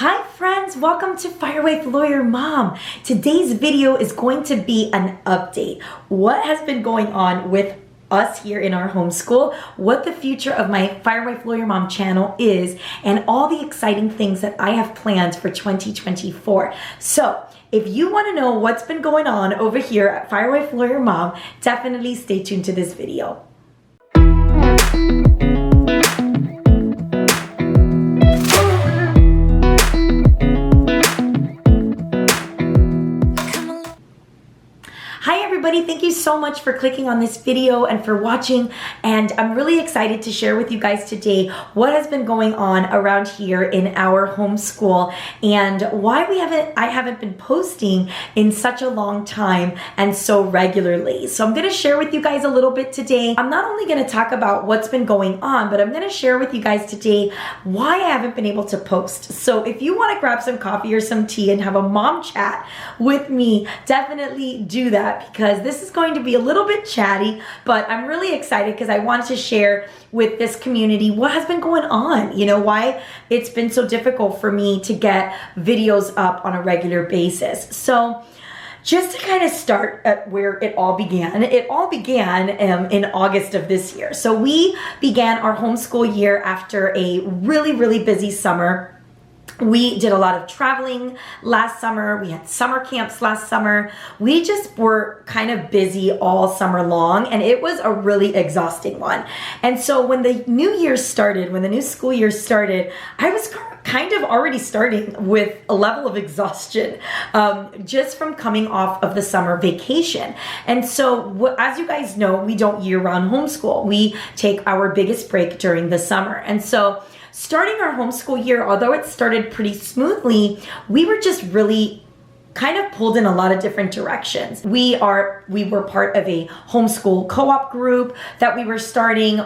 Hi friends, welcome to Firewife Lawyer Mom. Today's video is going to be an update. What has been going on with us here in our homeschool, what the future of my Firewife Lawyer Mom channel is, and all the exciting things that I have planned for 2024. So if you want to know what's been going on over here at Firewife Lawyer Mom, definitely stay tuned to this video. Thank you so much for clicking on this video and for watching, and I'm really excited to share with you guys today what has been going on around here in our homeschool and why I haven't been posting in such a long time and so regularly. So I'm going to share with you guys a little bit today. I'm not only going to talk about what's been going on, but I'm going to share with you guys today why I haven't been able to post. So if you want to grab some coffee or some tea and have a mom chat with me, definitely do that, because this is going to be a little bit chatty, but I'm really excited because I want to share with this community what has been going on, why it's been so difficult for me to get videos up on a regular basis. So just to kind of start at where it all began in August of this year. So we began our homeschool year after a really, really busy summer. We did a lot of traveling last summer. We had summer camps last summer. We just were kind of busy all summer long, and it was a really exhausting one. And so when the new year started, when the new school year started, I was kind of already starting with a level of exhaustion just from coming off of the summer vacation. And so as you guys know, we don't year-round homeschool. We take our biggest break during the summer. And so starting our homeschool year, although it started pretty smoothly, we were just really kind of pulled in a lot of different directions. We were part of a homeschool co-op group that we were starting.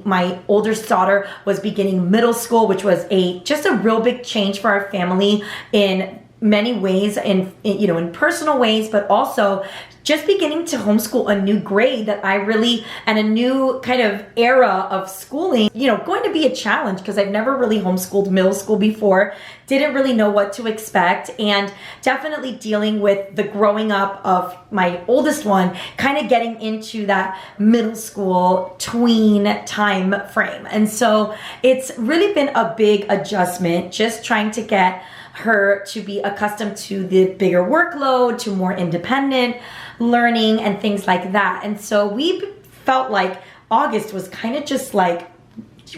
My oldest daughter was beginning middle school, which was just a real big change for our family in many ways, in personal ways, but also just beginning to homeschool a new grade that and a new kind of era of schooling, going to be a challenge because I've never really homeschooled middle school before, didn't really know what to expect, and definitely dealing with the growing up of my oldest one, kind of getting into that middle school tween time frame. And so it's really been a big adjustment, just trying to get her to be accustomed to the bigger workload, to more independent learning and things like that. And so we felt like August was kind of just like,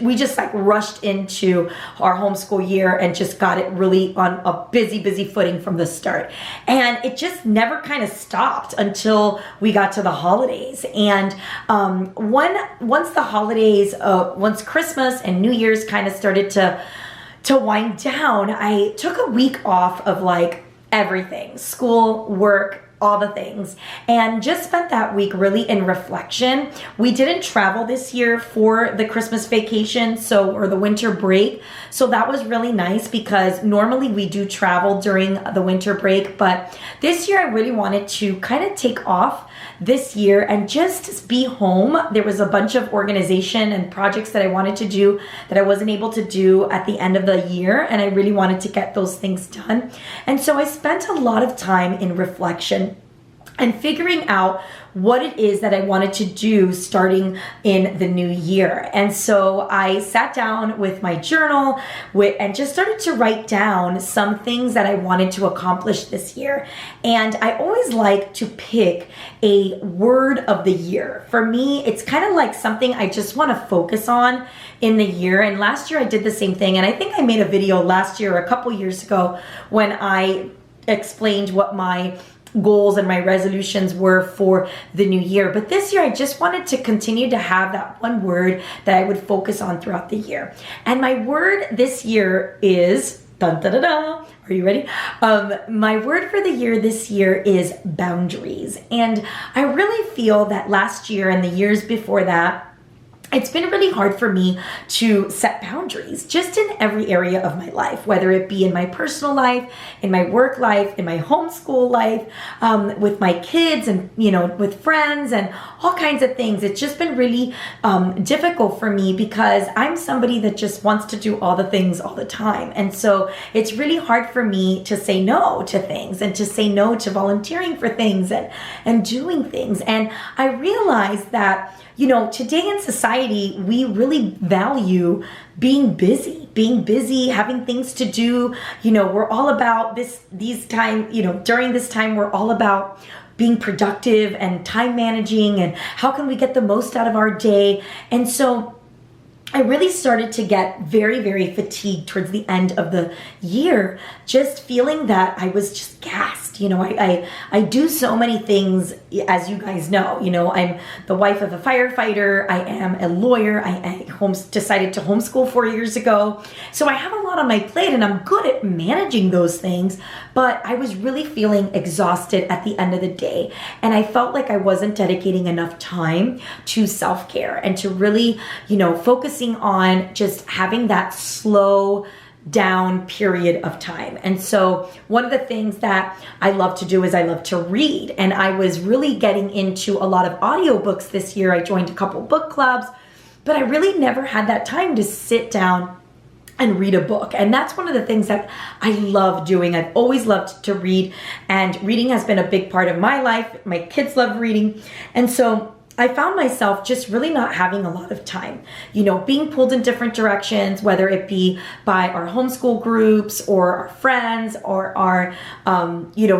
we just like rushed into our homeschool year and just got it really on a busy footing from the start. And it just never kind of stopped until we got to the holidays. And once the holidays, once Christmas and New Year's kind of started to wind down, I took a week off of like everything, school, work, all the things, and just spent that week really in reflection. We didn't travel this year for the Christmas vacation, or the winter break. So that was really nice because normally we do travel during the winter break, but this year I really wanted to kind of take off this year and just be home. There was a bunch of organization and projects that I wanted to do that I wasn't able to do at the end of the year, and I really wanted to get those things done. And so I spent a lot of time in reflection and figuring out what it is that I wanted to do starting in the new year. And so I sat down with my journal and just started to write down some things that I wanted to accomplish this year. And I always like to pick a word of the year. For me, it's kind of like something I just want to focus on in the year. And last year I did the same thing. And I think I made a video last year, a couple years ago, when I explained what my goals and my resolutions were for the new year. But this year I just wanted to continue to have that one word that I would focus on throughout the year. And my word this year is, dun, da, da, da. Are you ready? My word for the year this year is boundaries. And I really feel that last year and the years before that, it's been really hard for me to set boundaries just in every area of my life, whether it be in my personal life, in my work life, in my homeschool life, with my kids and, with friends and all kinds of things. It's just been really difficult for me because I'm somebody that just wants to do all the things all the time. And so it's really hard for me to say no to things and to say no to volunteering for things and doing things. And I realized that today in society, we really value being busy, having things to do. We're all about during this time, we're all about being productive and time managing and how can we get the most out of our day. And so I really started to get very, very fatigued towards the end of the year, just feeling that I was just gassed. I do so many things, as you guys know. I'm the wife of a firefighter. I am a lawyer. I decided to homeschool 4 years ago. So I have a lot on my plate and I'm good at managing those things, but I was really feeling exhausted at the end of the day. And I felt like I wasn't dedicating enough time to self-care and to really, focusing on just having that slow down period of time. And so one of the things that I love to do is I love to read. And I was really getting into a lot of audiobooks this year. I joined a couple book clubs, but I really never had that time to sit down and read a book. And that's one of the things that I love doing. I've always loved to read, and reading has been a big part of my life. My kids love reading. And so I found myself just really not having a lot of time, being pulled in different directions, whether it be by our homeschool groups or our friends or our,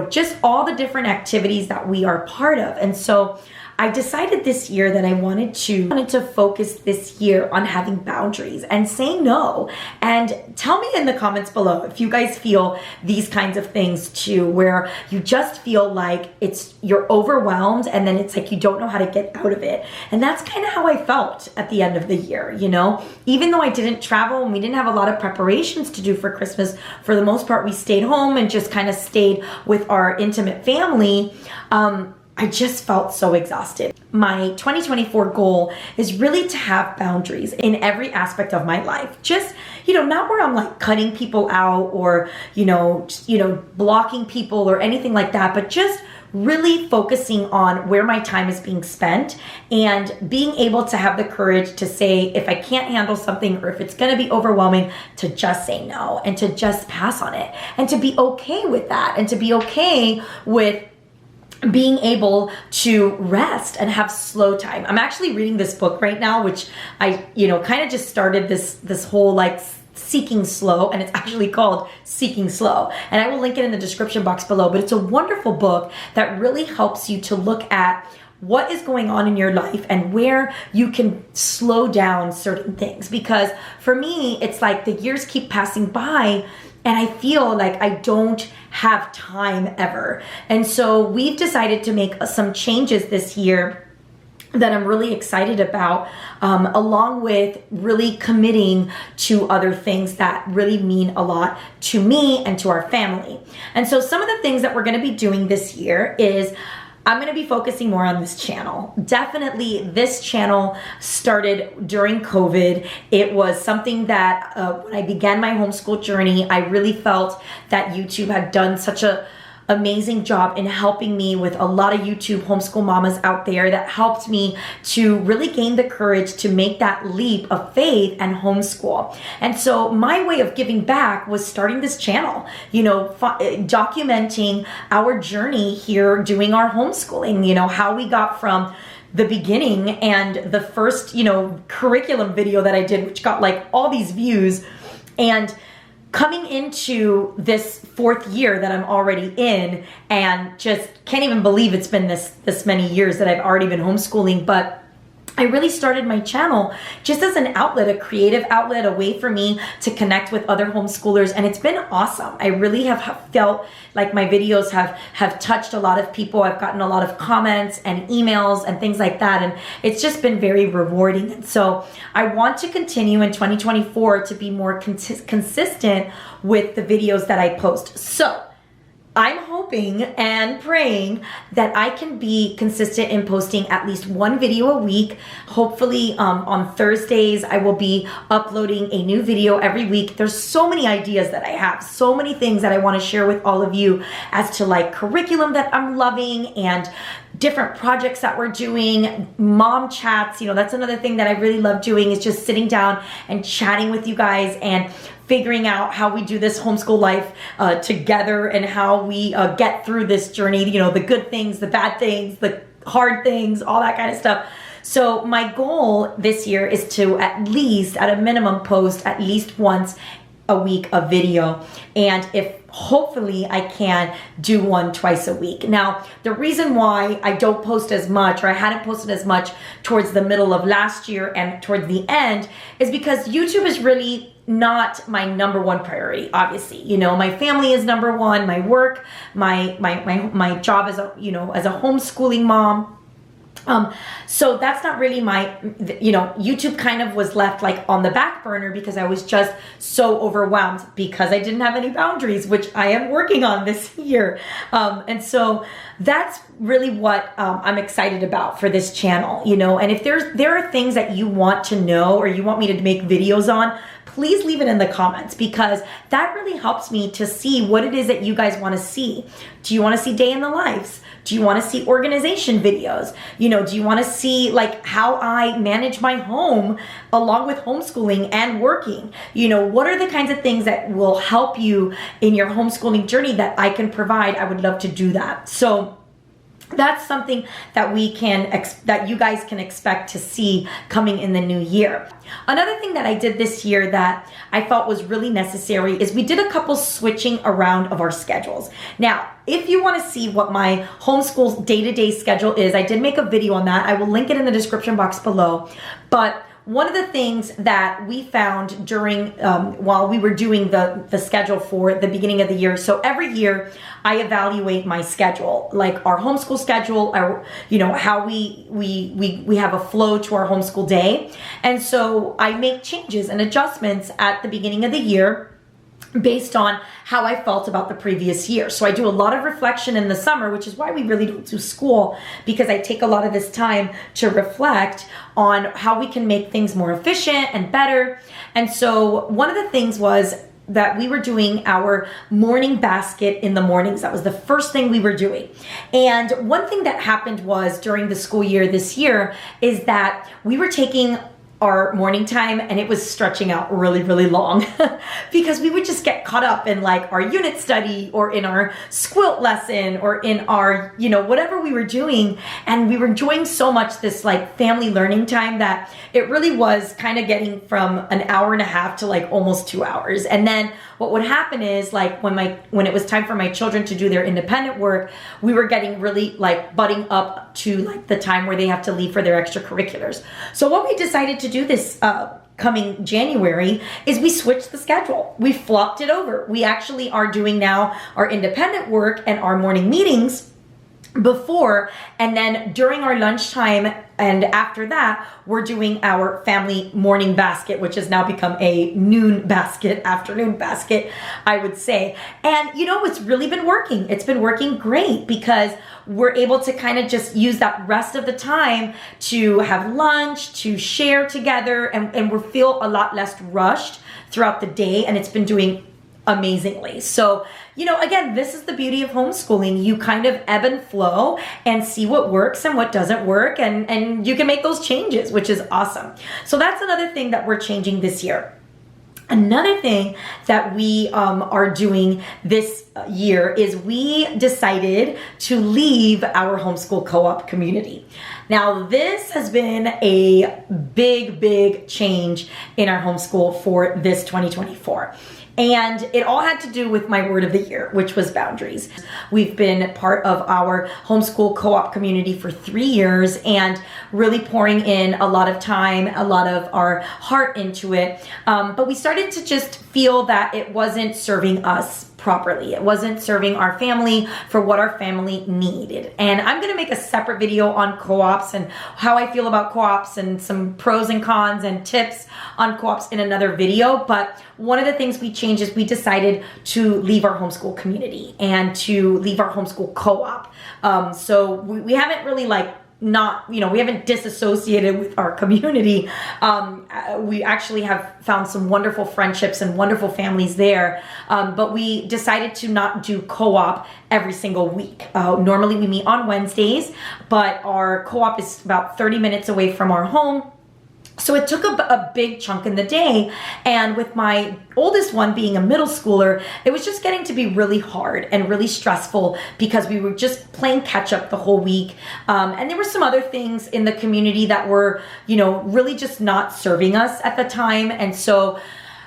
just all the different activities that we are part of. And so I decided this year that I wanted to focus this year on having boundaries and saying no. And tell me in the comments below if you guys feel these kinds of things too, where you just feel like you're overwhelmed and then it's like you don't know how to get out of it. And that's kind of how I felt at the end of the year, Even though I didn't travel and we didn't have a lot of preparations to do for Christmas, for the most part we stayed home and just kind of stayed with our intimate family. I just felt so exhausted. My 2024 goal is really to have boundaries in every aspect of my life. Just, not where I'm like cutting people out or, blocking people or anything like that, but just really focusing on where my time is being spent and being able to have the courage to say, if I can't handle something or if it's going to be overwhelming, to just say no and to just pass on it and to be okay with that and to be okay with being able to rest and have slow time. I'm actually reading this book right now, which I, kind of just started this whole Seeking Slow, and it's actually called Seeking Slow. And I will link it in the description box below, but it's a wonderful book that really helps you to look at what is going on in your life and where you can slow down certain things. Because for me, it's like the years keep passing by and I feel like I don't have time ever. And so we've decided to make some changes this year that I'm really excited about, along with really committing to other things that really mean a lot to me and to our family. And so some of the things that we're gonna be doing this year is I'm going to be focusing more on this channel. Definitely this channel started during COVID. It was something that when I began my homeschool journey, I really felt that YouTube had done such a amazing job in helping me with a lot of YouTube homeschool mamas out there that helped me to really gain the courage to make that leap of faith and homeschool. And so my way of giving back was starting this channel, documenting our journey here doing our homeschooling, how we got from the beginning and the first, curriculum video that I did, which got like all these views, and coming into this 4th year that I'm already in, and just can't even believe it's been this many years that I've already been homeschooling. But I really started my channel just as an outlet, a creative outlet, a way for me to connect with other homeschoolers, and it's been awesome. I really have felt like my videos have touched a lot of people. I've gotten a lot of comments and emails and things like that, and it's just been very rewarding. And so I want to continue in 2024 to be more consistent with the videos that I post. So I'm hoping and praying that I can be consistent in posting at least one video a week. Hopefully on Thursdays, I will be uploading a new video every week. There's so many ideas that I have, so many things that I want to share with all of you as to like curriculum that I'm loving and different projects that we're doing, mom chats. You know, that's another thing that I really love doing, is just sitting down and chatting with you guys and figuring out how we do this homeschool life together and how we get through this journey, you know, the good things, the bad things, the hard things, all that kind of stuff. So my goal this year is to at least, at a minimum, post at least once a week a video. And if hopefully I can do one twice a week. Now, the reason why I don't post as much, or I hadn't posted as much towards the middle of last year and towards the end, is because YouTube is really not my number one priority. Obviously, you know, my family is number one, my work, my job as a, you know, as a homeschooling mom. So that's not really my, you know, YouTube kind of was left like on the back burner because I was just so overwhelmed because I didn't have any boundaries, which I am working on this year. And so that's really what I'm excited about for this channel, you know. And if there are things that you want to know or you want me to make videos on, please leave it in the comments, because that really helps me to see what it is that you guys want to see. Do you want to see day in the lives? Do you want to see organization videos? You know, do you want to see like how I manage my home along with homeschooling and working? You know, what are the kinds of things that will help you in your homeschooling journey that I can provide? I would love to do that. So that's something that that you guys can expect to see coming in the new year. Another thing that I did this year that I felt was really necessary is we did a couple switching around of our schedules. Now, if you want to see what my homeschool day-to-day schedule is, I did make a video on that. I will link it in the description box below. But one of the things that we found during, while we were doing the schedule for the beginning of the year, so every year I evaluate my schedule, like our homeschool schedule, our, you know, how we have a flow to our homeschool day. And so I make changes and adjustments at the beginning of the year based on how I felt about the previous year. So I do a lot of reflection in the summer, which is why we really don't do school, because I take a lot of this time to reflect on how we can make things more efficient and better. And so one of the things was that we were doing our morning basket in the mornings. That was the first thing we were doing. And one thing that happened was during the school year this year is that we were taking our morning time and it was stretching out really, really long because we would just get caught up in like our unit study or in our squilt lesson or in our, you know, whatever we were doing. And we were enjoying so much this like family learning time that it really was kind of getting from an hour and a half to like almost 2 hours. And then what would happen is like when it was time for my children to do their independent work, we were getting really like butting up to like the time where they have to leave for their extracurriculars. So what we decided to do this coming January is we switched the schedule. We flopped it over. We actually are doing now our independent work and our morning meetings before, and then during our lunchtime and after that, we're doing our family morning basket, which has now become a noon basket, afternoon basket, I would say. And you know, it's really been working. It's been working great because we're able to kind of just use that rest of the time to have lunch, to share together, and we feel a lot less rushed throughout the day, and it's been doing amazingly. So, you know, again, this is the beauty of homeschooling. You kind of ebb and flow and see what works and what doesn't work, and you can make those changes, which is awesome. So that's another thing that we're changing this year. Another thing that we are doing this year is we decided to leave our homeschool co-op community. Now, this has been a big, big change in our homeschool for this 2024. And it all had to do with my word of the year, which was boundaries. We've been part of our homeschool co-op community for 3 years and really pouring in a lot of time, a lot of our heart into it. But we started to just feel that it wasn't serving us properly. It wasn't serving our family for what our family needed. And I'm going to make a separate video on co-ops and how I feel about co-ops and some pros and cons and tips on co-ops in another video. But one of the things we change is we decided to leave our homeschool community and to leave our homeschool co-op. So we haven't really we haven't disassociated with our community. We actually have found some wonderful friendships and wonderful families there. But we decided to not do co-op every single week. Normally we meet on Wednesdays, but our co-op is about 30 minutes away from our home. So it took a big chunk in the day, and with my oldest one being a middle schooler, it was just getting to be really hard and really stressful because we were just playing catch up the whole week. And there were some other things in the community that were, really just not serving us at the time. And so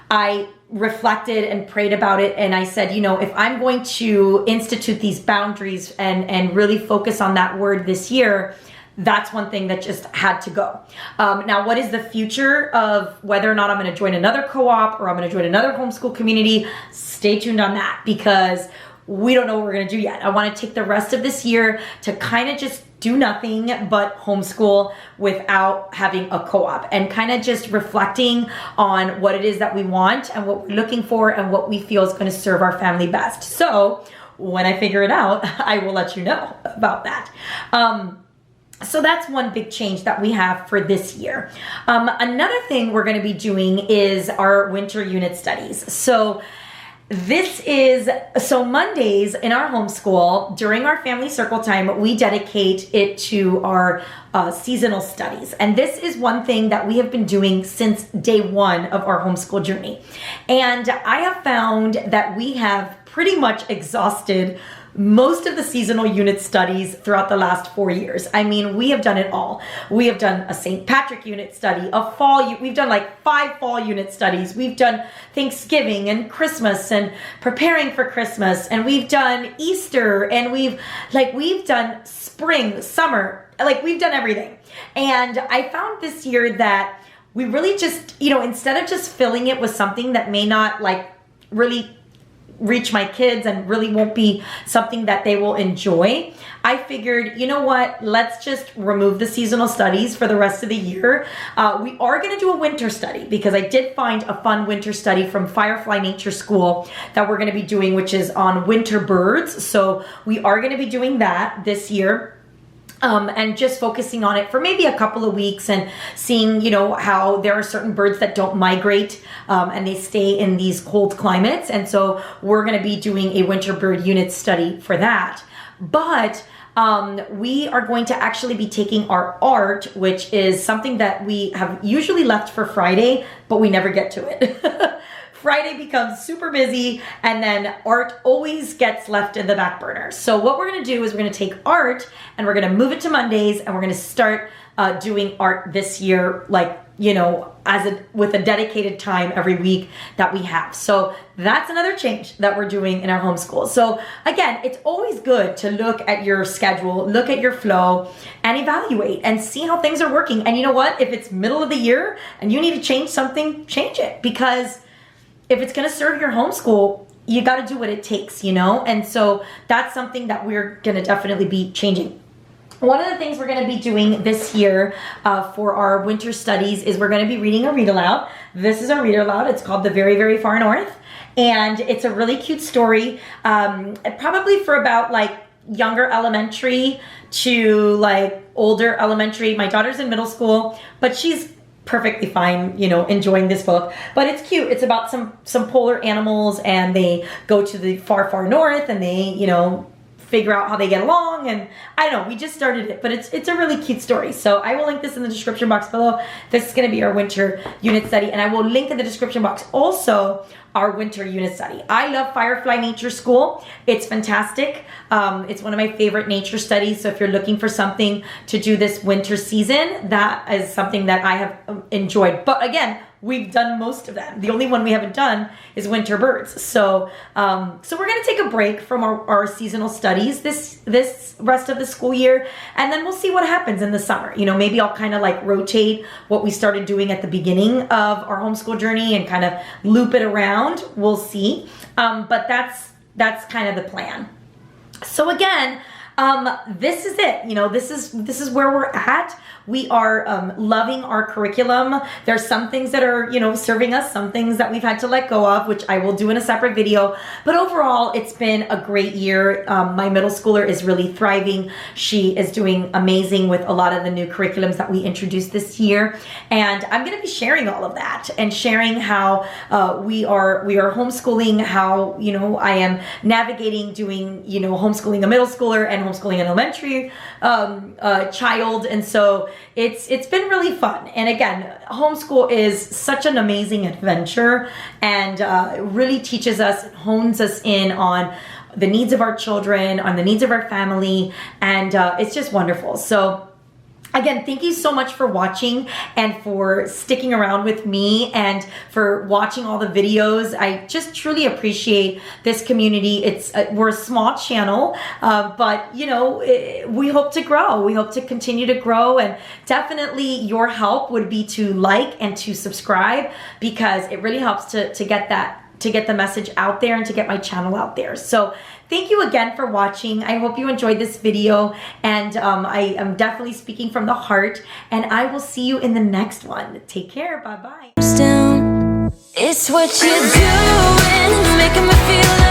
I reflected and prayed about it, and I said, if I'm going to institute these boundaries and really focus on that word this year, that's one thing that just had to go. Now, what is the future of whether or not I'm going to join another co-op or I'm going to join another homeschool community? Stay tuned on that, because we don't know what we're going to do yet. I want to take the rest of this year to kind of just do nothing but homeschool without having a co-op, and kind of just reflecting on what it is that we want and what we're looking for and what we feel is going to serve our family best. So when I figure it out, I will let you know about that. So that's one big change that we have for this year. Another thing we're going to be doing is our winter unit studies. So Mondays in our homeschool, during our family circle time, we dedicate it to our seasonal studies. And this is one thing that we have been doing since day one of our homeschool journey. And I have found that we have pretty much exhausted most of the seasonal unit studies throughout the last 4 years. I mean, we have done it all. We have done a St. Patrick unit study, we've done like 5 fall unit studies. We've done Thanksgiving and Christmas and preparing for Christmas, and we've done Easter, and we've done spring, summer, we've done everything. And I found this year that we really just, instead of just filling it with something that may not really reach my kids and really won't be something that they will enjoy, I figured, let's just remove the seasonal studies for the rest of the year. We are going to do a winter study, because I did find a fun winter study from Firefly Nature School that we're going to be doing, which is on winter birds. So we are going to be doing that this year. And just focusing on it for maybe a couple of weeks and seeing, how there are certain birds that don't migrate and they stay in these cold climates. And so we're going to be doing a winter bird unit study for that. But we are going to actually be taking our art, which is something that we have usually left for Friday, but we never get to it. Friday becomes super busy, and then art always gets left in the back burner. So what we're going to do is we're going to take art and we're going to move it to Mondays, and we're going to start doing art this year, with a dedicated time every week that we have. So that's another change that we're doing in our homeschool. So again, it's always good to look at your schedule, look at your flow, and evaluate and see how things are working. And you know what? If it's middle of the year and you need to change something, change it, because if it's going to serve your homeschool, you got to do what it takes, And so that's something that we're going to definitely be changing. One of the things we're going to be doing this year for our winter studies is we're going to be reading a read aloud. This is our read aloud. It's called The Very, Very Far North. And it's a really cute story, probably for about younger elementary to older elementary. My daughter's in middle school, but she's perfectly fine, enjoying this book. But it's cute. It's about some polar animals, and they go to the far, far north, and they, figure out how they get along. And I don't know, we just started it, but it's a really cute story. So I will link this in the description box below. This is going to be our winter unit study, and I will link in the description box also our winter unit study. I love Firefly Nature School. It's fantastic. It's one of my favorite nature studies. So if you're looking for something to do this winter season, that is something that I have enjoyed. But again, we've done most of them. The only one we haven't done is winter birds. So so we're going to take a break from our seasonal studies this rest of the school year, and then we'll see what happens in the summer. Maybe I'll kind of rotate what we started doing at the beginning of our homeschool journey and kind of loop it around. We'll see. But that's kind of the plan. So again, this is it. This is where we're at. We are loving our curriculum. There's some things that are, serving us, some things that we've had to let go of, which I will do in a separate video. But overall, it's been a great year. My middle schooler is really thriving. She is doing amazing with a lot of the new curriculums that we introduced this year. And I'm going to be sharing all of that and sharing how we are homeschooling, how, I am navigating doing, homeschooling a middle schooler and homeschooling an elementary child. And so it's been really fun. And again, homeschool is such an amazing adventure, and it really teaches us, hones us in on the needs of our children, on the needs of our family, and it's just wonderful. So again, thank you so much for watching and for sticking around with me and for watching all the videos. I just truly appreciate this community. We're a small channel, but we hope to grow. We hope to continue to grow, and definitely your help would be to like and to subscribe, because it really helps to get the message out there and to get my channel out there. So thank you again for watching. I hope you enjoyed this video, and I am definitely speaking from the heart, and I will see you in the next one. Take care. Bye-bye. It's what you're doing, making me feel